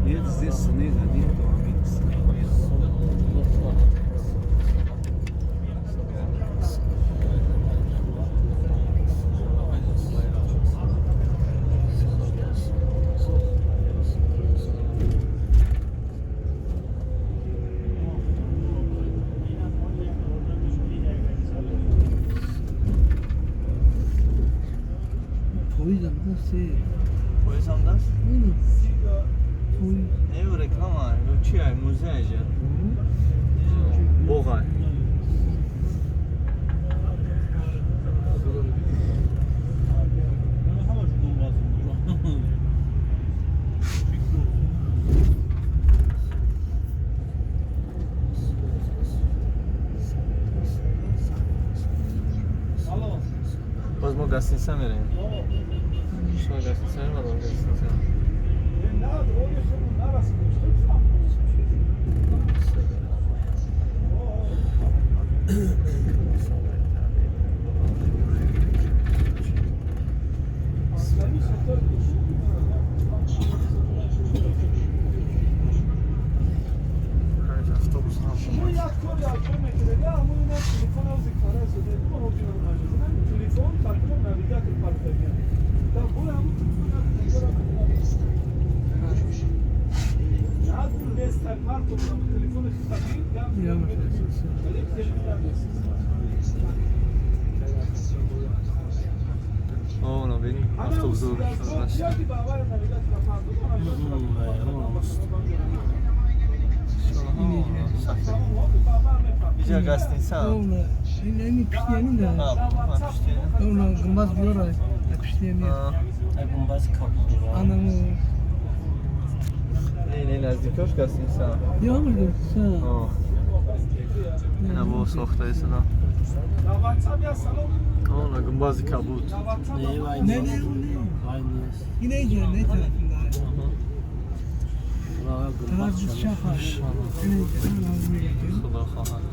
Jetzt siehst du nicht, da nicht da nichts. Poison, você. Poison das? Poison. Ne reklama, Lucia, muzej. Boğay. Baş mo qastinsən verəyim. Şuna qastinsən var, o qastinsən. Ono benim avtobusu uğraştırmış. Bize qastinsən? Ona, yani piştiğini de. Ha, piştiğini. Ona gımbaz diyor ay. Piştiğini. Gumbaz kapıdır. Anamı. Ne nəzdik hoş qastinsən? Yağmur görsün. Ha. Yine bu soxdaysan ha. Ona gumbaz kabut. Ne? Yine ne tarafında? Tarafı şafar. Xuda xahan.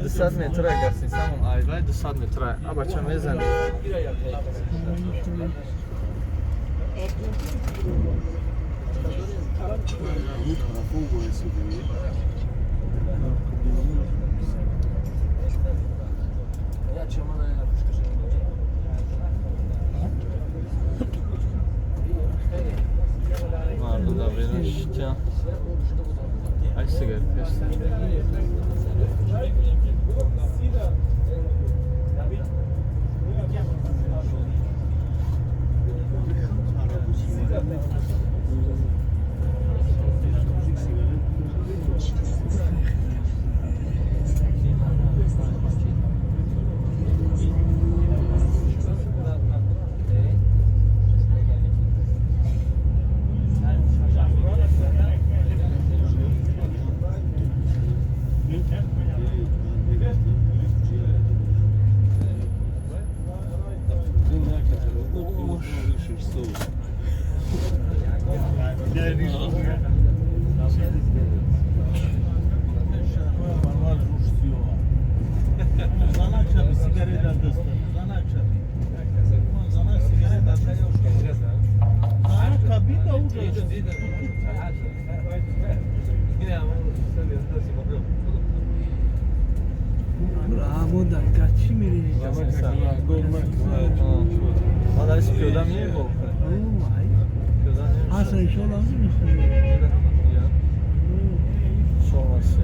Dısad metroya qastinsən, on ayvay dısad metroya. Abaça mezən. Vardı da benim işte. Ay sigara kaçtı. Bravo da kaçı meri. Madem ispiyodam niye bu? Hasan iş olan mı? Sonrası.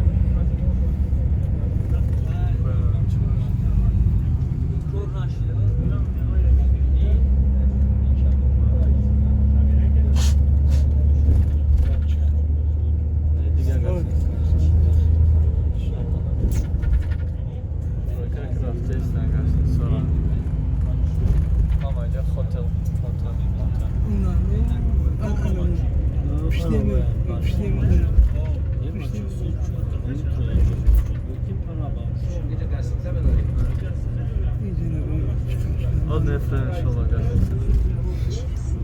O nefret inşallah gelsin.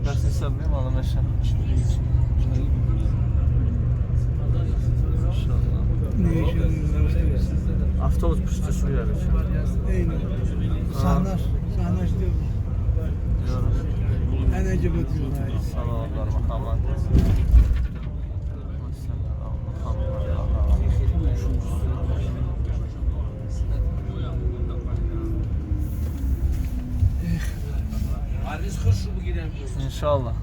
Gelsin sanmıyorum alım eşya. İnşallah. Avtobus püstü su yarışı. Aynen. Sahnaş diyor. ediyoruz. Enerji batıyor. Salavatlar Muhammed. عريس خشوا بقينا İnşallah.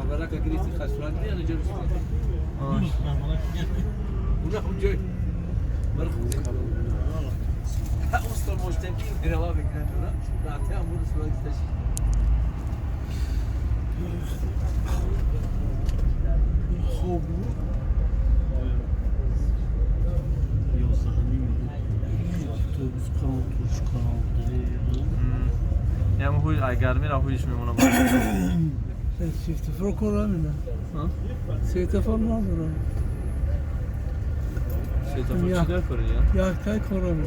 عبالك قريت الخسران دي انا جايب Hoş. وناخذ جاي مرخو وسط المجتمعين بروابق لنا نعطيها مرس ما يستشي خوب Yani huy ay gelmiyor, huyuş memnunum. Sen svetofor korar mı? Ha? Svetofor ne olur o? Svetofor Ya. çiler koruyor ya. Yaktay korar mı?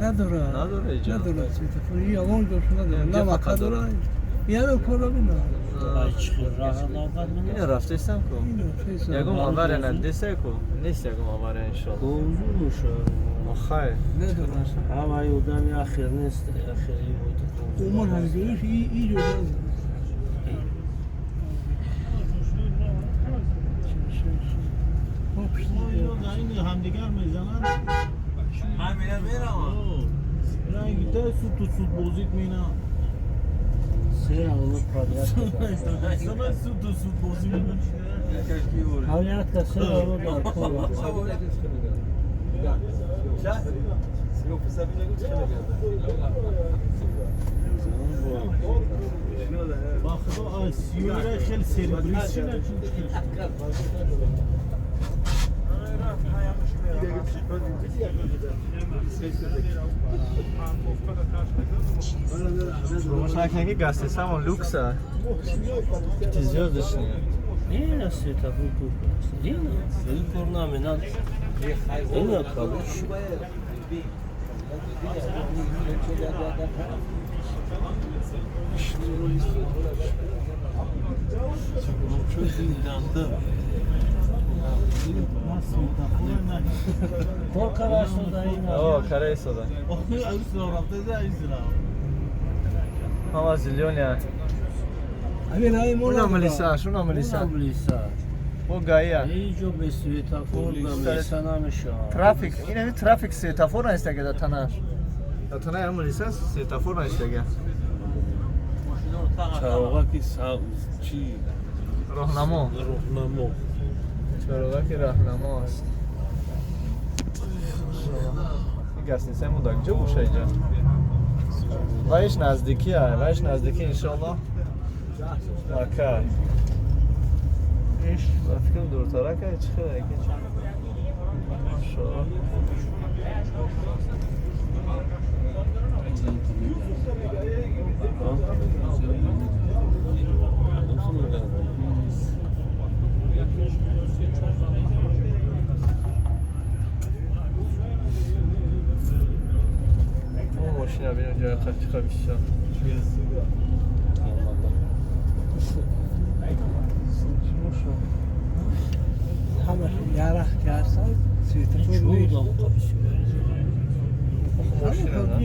Ne dur ha? Ne dur ya canım? Ne dur ha svetofor? Yalan görsün ne Yani dur? Ne gefaka vakadır dur. ha? Yani korar mı? Yine rafteysem ko. Yine Yagum haber enen dese ko. Neyse yagum haber enen inşallah. Kovulmuş Hayır. Ne dur ha? ama yoldan ya ahirini ahiri buydu. Uman hani görüş iyi görüyor. Aynı hamdigar meyzanan. عامل امير Yani gider su bozuk meyna. Sen onu parayat. Sana su bozuk meyna. Parayat da sen onu da koy. Bak bu siyora xel servisine çünkü. Roşnakenki gazetesi ama lüks ha. Çiziyoruz dışını. Nie na света выкуп. Не на. Или порнамена. Не на калыш. Kol karasında yine. O Karayso'da. Ama zilyon ya. Abi nayim Şuna mı ona. lisan, şuna mı lisan? O gaya. Iyice bir svetoforda mesanamış ya. Trafik, yine bir trafik svetofor işte gel tanar. Ya tanar ya mı lisan svetofor işte gel. Çağrıki çi Rahnamo. ruhnamo. Çağrıki rahnamo است. Gelsin sen bu da önce bu şeyce. Vayş nazdiki ya, vayş nazdiki inşallah. Bakar. İş, bakın dur taraka çıkıyor geç. Maşallah. O maşina bir önce kaç çıkamışsa. Hamar yarak gelsen svetofor Çoğu değil. da bu kapısı. Maşina da.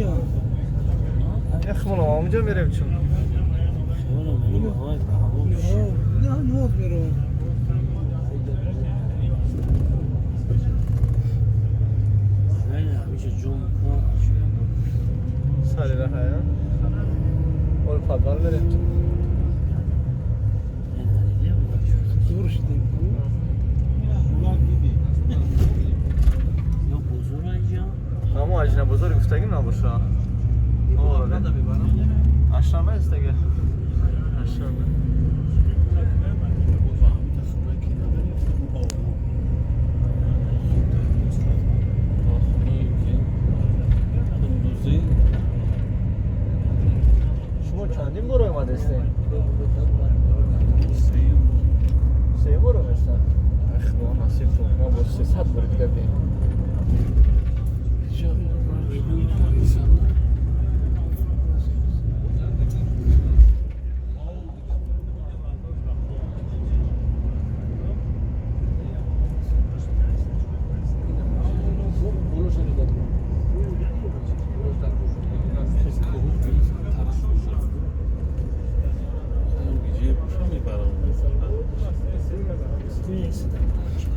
Yaxmın amca verem üçün. Sonra benim havay pahalı. Ne oldu böyle o? Aynen bir John Paul. Sari raha ya. Ol fadal verem üçün. Dur işte. Yok bozulacağım. Ama acına bozar üstteki ne bu şu an? هذا بيبقى Aşağıda üstteki. Aşağıda. شما چندین برو اومده استین؟ سه برو مثلا اخوان نصیب تو ما با 300 برو دیگه بیم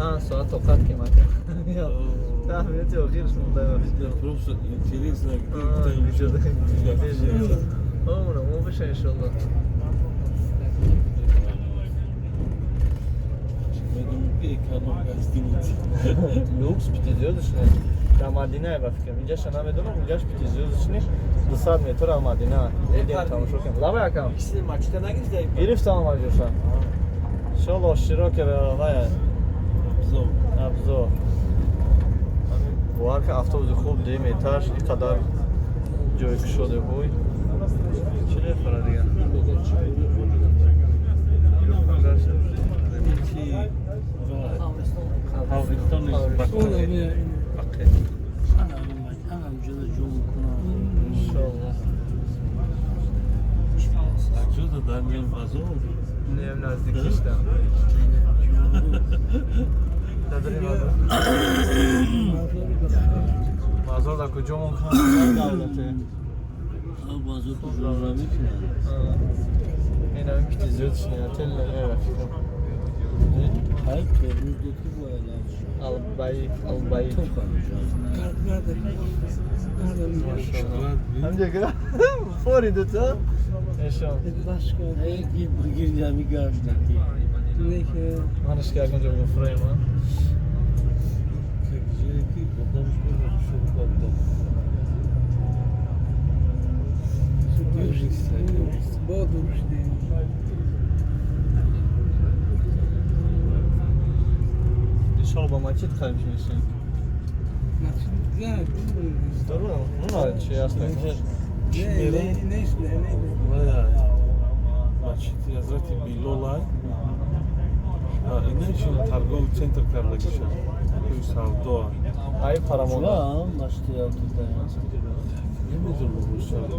Ha, sonra tokat kim hakem? Ya, tahminat yok, yarışmada da yok. Просто интересно, Aa, где güzel. где Güzel. Oğlum, o bir şey inşallah. Я думаю, эконом гостиницы. Lüks bitiziyoruz şimdi. Ya Madina'ya bakıyorum. İnce şana medunum, ince bitiziyoruz şimdi. Dısad metor al Madina. Edeyim tamam şu kan. Lava yakam. İkisinin maçta ne gidecek? Herif tamam acıyorsan. İnşallah şiroke be vay. Обзор. Abzo. Bu arka avtobusu خوب دیم etaş این kadar جای شده huy. چه فرا دیگه. Havristan Olabilir. Ana ucuda yol kuna. İnşallah. Acıda Daniel Vazo. Neyim nazdik işte. نداریم بازار در کجا ممکن دولته Vazo kuzuna میکنه. این همین پیتی زیاد شنیده تل نمیه رفیقم Hayır, torunuz dotu bu aylar. Albayı Çok alacağız. Nerede? Nerede? Hamca kıra Fori duta Eşan Başka. Hey, bir gireceğimi gördük. Ne ki? Hanış gel konca bu fırayım ha Güzel ki, kodlamış böyle bir şey oldu. Boğdur işte. İnşallah bu maçı tıkalım şimdi Güzel. Doğru mu? Bunun şey aslında Ne işte? Vay. Значит, Hazreti Bilolay. İnan için targov center karla geçer. Savdo. Ay param onda başlıyor burada. Ne midir bu savdo?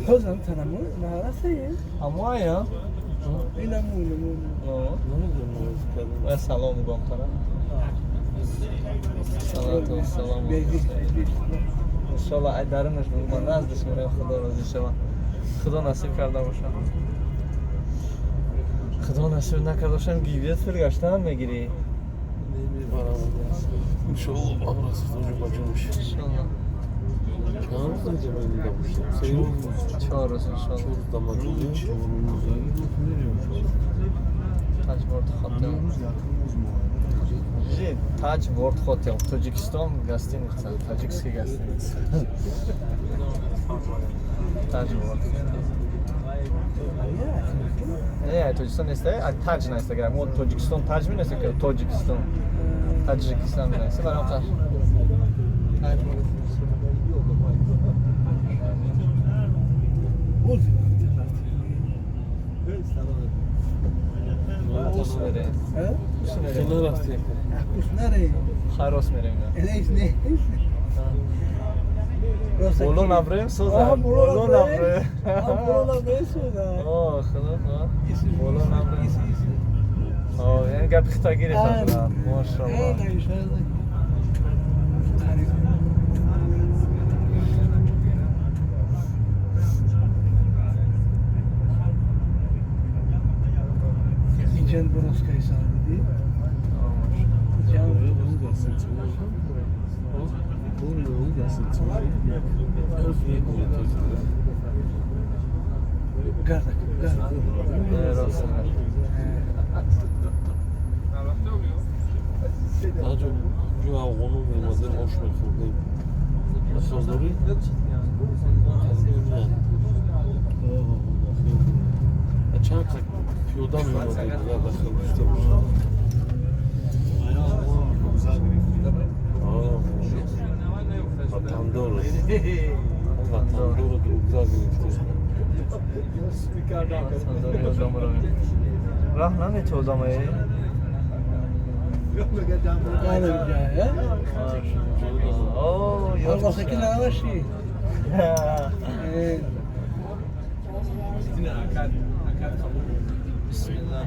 Hozan tanımı. Neresi ya? Ama ya İnamunu. Ne midir bu? Ben salam bu tara Salatu vesselam Beylik. İnşallah ay darınız bu bana az düşmüyor Xudo rozi inşallah Xudo nasip karda bاشم Xudo nasip نکرده باشم گیویت فرگشتن میگیری Neymi İnşallah abrası çocuk acımış. İnşallah Çağırız da cebeni damıştım. Seyrul Çağırırız inşallah çoruz damacılıyor. Tac World Hotel Tac World Hotel Tojikiston гостиница Таджикский гостиница Tac World Не, Tojikiston neyse, Tac neyse gerek. O Tojikiston Tac mi neyse ki? Tojikiston. Tacikistan mi neyse, ben o kadar. Tac World. Kus vereyim. Ha? Kus vereyim. Kenar astı. Kus nereye? Hayros vereyim ben. Ne? Bolon abrayım soza. Ah, Bolon abrayım. Bolon abrayım soza. Oh, xılıf ha. Bolon abrayım. Oh, yani gel pıxta girip hazır. Maşallah. Can Boroska'yı sağladı değil. Can Gardak. Evet, olsun. Daha çok gün avğonu vermeden hoş bakıldayım. Sözleri Çak piyodan vermeden güzel bakılmıştım. Vatandoro. Vatandoro da güzel bir Rahna ne çoğlamayı? Öyle bir şey ya. Oo, yok. Allah'taki ne var şey? Bismillah.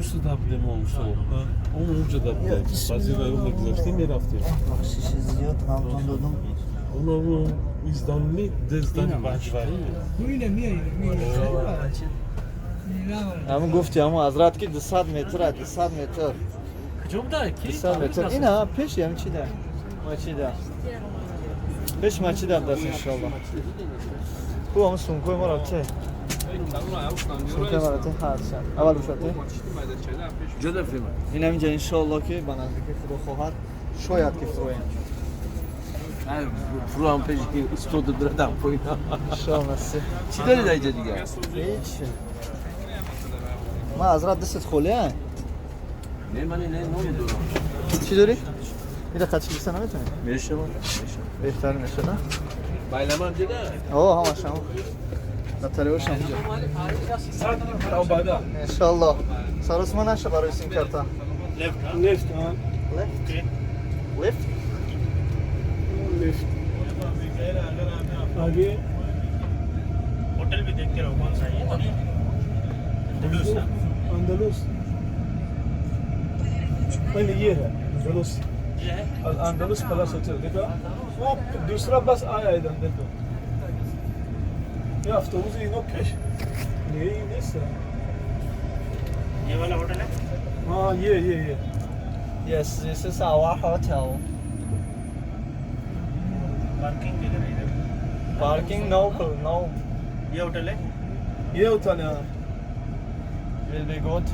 Üstü de bir olmuş o. Onun ucu da bir. Bazı yolda güzel bir hafta. Şişe ziyot hamdan dodum. Ona bu izdanlı dezdani bahçıvari. Bu yine mi? همون گفتی همون از رد که 200 متر 200 متر کجا بوده کی 200 متر این ها پیش هم چی ده ما چی ده پیش ما چی ده دست انشالله خوب همون سونکوی ما را چه سونکوی ما را چه هست اول بشاته جدا فیلم این همینجا انشالله که بنازدیک فرو خواهد شاید که فرو این فرو هم پیش که استود دردم پایین انشالله سه چی داری در اینجا دیگه هیچ ما از رد دستت خوله نه من نه نمیدونم چی داری؟ میره قچی بسه نمیتونی؟ میشه بهتر میشه نه؟ بایلم هم دیده اوه همش هم نتریوش هم اینجا انشالله سرس ما نشه برای سین کرتا Left on. لیفت لیفت Left. आगे होटल भी देख के रहो कौन सा है अंदलुस पहले ये है अंदलुस ये है अंदलुस प्लस होटल देखो वो दूसरा बस आया इधर देखो ये अफ्तोबुस इनो पेश ये नहीं सर ये वाला होटल है हाँ ये Yes, this is our hotel. Parking किधर है इधर Parking no. ये होटल है ये होटल है Will be good.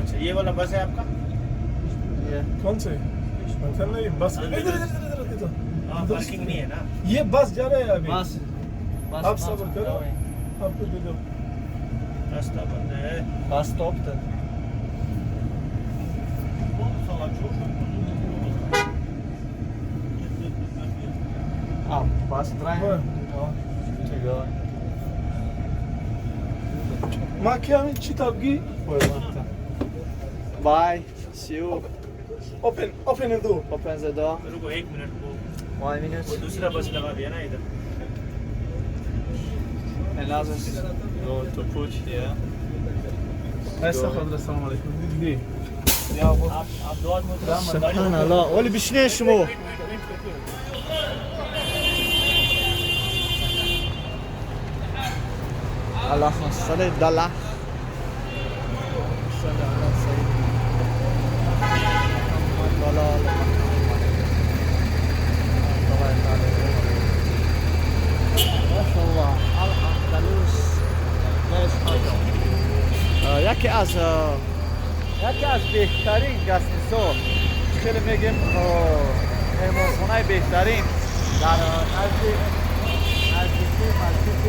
अच्छा ये वाला बस है आपका Yeah. कौन से होटल नहीं बस इधर हाँ पार्किंग नहीं है ना ये बस जा रहा है अभी Bus. आप सब्र करो आपको दे दो रास्ता बंद है Bus stopped. Bus drive. Bye. To go. ما क्या چی تبگی Bye. See you. open the door Open the door. रुको एक मिनट वो 1 minute. दूसरा बस लगा दिया ना इधर Another go to put here. استغفر السلام عليكم دي يا ابو आप दो आदमी उतरो سبحان الله. ولی بشینه شما. اللهم صل على صل على سيدنا محمد وعلى آل محمد. ما شاء الله الاندلس یکی از بهترین گستیسا خیلی میگیم مهمانخانه بهترین در نزدیکی مسجد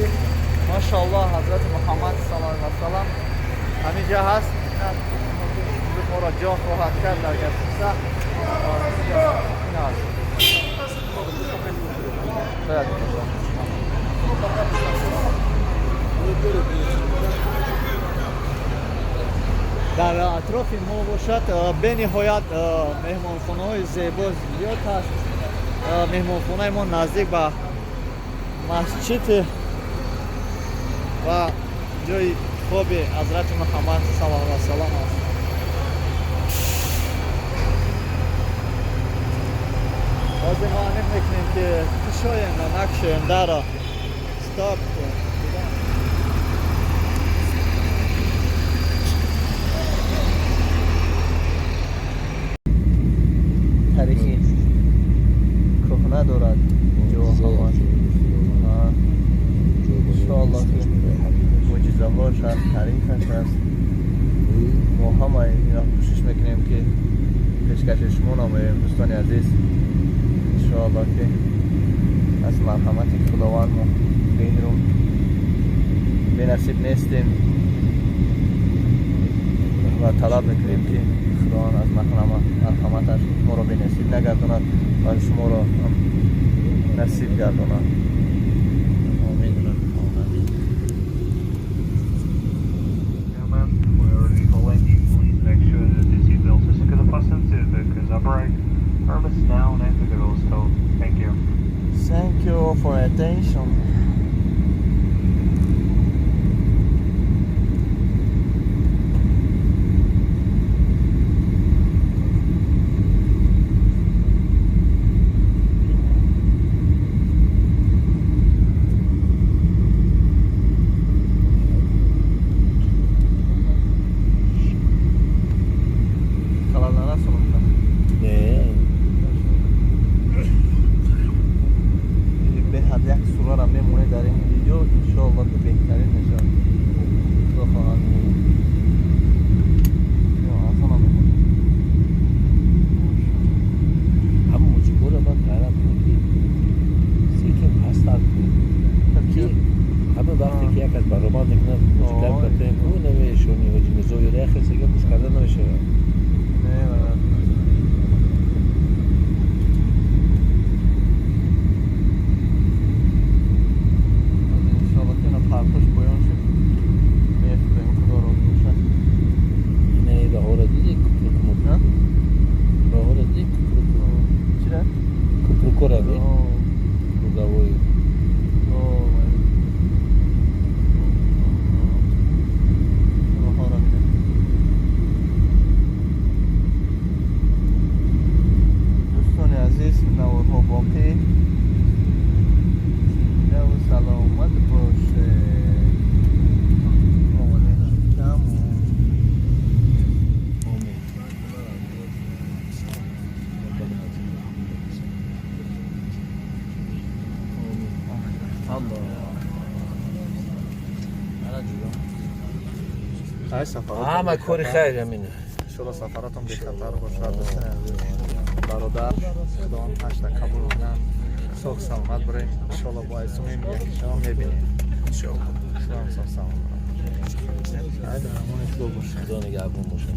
ماشاءالله حضرت محمد صلی الله علیه و سلم همینجا هست. ما را جا خواهد کرد در گستیسا این هست. شاید در اطراف ما باشد به نهایت مهمانخانه های زیبا زیاد هست. مهمانخانه ما نزدیک به مسجد و جای خوب حضرت محمد صلی الله علیه و سلم است. از ما میکنیم که کشایم و نکشایم در را استاپ کنیم. تاریخی کهنه دارد اینجا هوا. انشاءالله که معجزه‌هاش هست، تاریخش هست. ما همه این را کوشش میکنیم که پیشکش شما نماییم دوستان عزیز. انشاءالله که از مرحمت خداوند ما به این رو بی‌نصیب نیستیم و طلب میکنیم که خداوند از مرحمتش ما را بی‌نصیب نگرداند و شما را نصیب گرداند. Thank you for attention. های سفرات همه کاری خیر همینه انشالله سفراتون بی خطر باشه دوستان عزیز برادر خدا اون هشتا قبول کنن صحب سلامت بریم انشالله با ایسومیم یکی شما میبینیم انشالله شما صحب سلامت بریم های در همون اطلاع باشه خدا نگهبان باشه